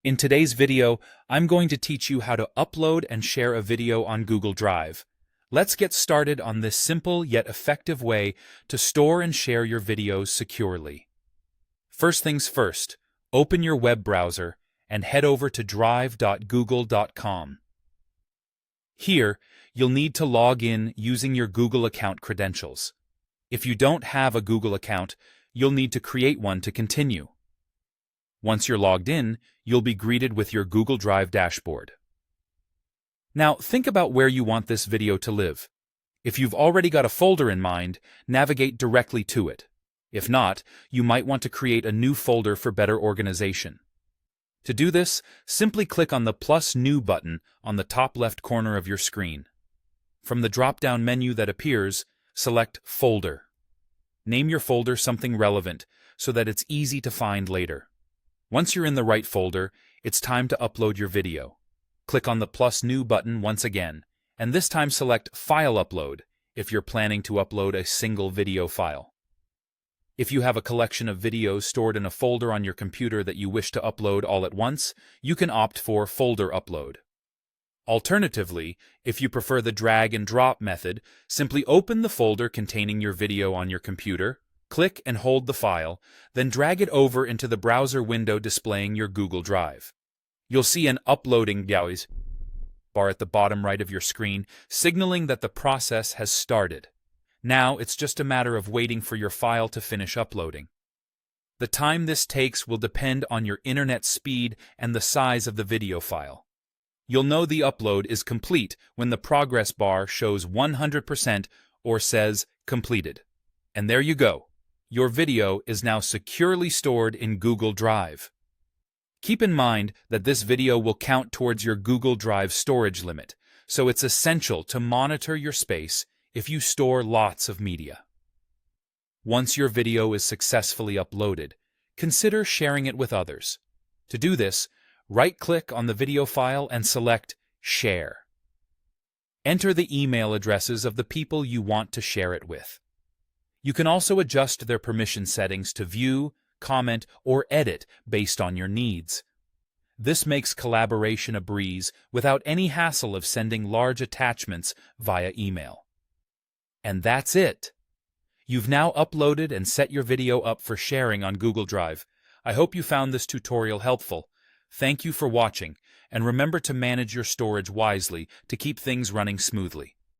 In today's video, I'm going to teach you how to upload and share a video on Google Drive. Let's get started on this simple yet effective way to store and share your videos securely. First things first, open your web browser and head over to drive.google.com. Here, you'll need to log in using your Google account credentials. If you don't have a Google account, you'll need to create one to continue. Once you're logged in, you'll be greeted with your Google Drive dashboard. Now, think about where you want this video to live. If you've already got a folder in mind, navigate directly to it. If not, you might want to create a new folder for better organization. To do this, simply click on the plus New button on the top left corner of your screen. From the drop-down menu that appears, select Folder. Name your folder something relevant so that it's easy to find later. Once you're in the right folder, it's time to upload your video. Click on the plus New button once again, and this time select File Upload if you're planning to upload a single video file. If you have a collection of videos stored in a folder on your computer that you wish to upload all at once, you can opt for Folder Upload. Alternatively, if you prefer the drag and drop method, simply open the folder containing your video on your computer, click and hold the file, then drag it over into the browser window displaying your Google Drive. You'll see an uploading bar at the bottom right of your screen, signaling that the process has started. Now it's just a matter of waiting for your file to finish uploading. The time this takes will depend on your internet speed and the size of the video file. You'll know the upload is complete when the progress bar shows 100% or says completed. And there you go. Your video is now securely stored in Google Drive. Keep in mind that this video will count towards your Google Drive storage limit, so it's essential to monitor your space if you store lots of media. Once your video is successfully uploaded, consider sharing it with others. To do this, right-click on the video file and select Share. Enter the email addresses of the people you want to share it with. You can also adjust their permission settings to view, comment, or edit based on your needs. This makes collaboration a breeze without any hassle of sending large attachments via email. And that's it! You've now uploaded and set your video up for sharing on Google Drive. I hope you found this tutorial helpful. Thank you for watching, and remember to manage your storage wisely to keep things running smoothly.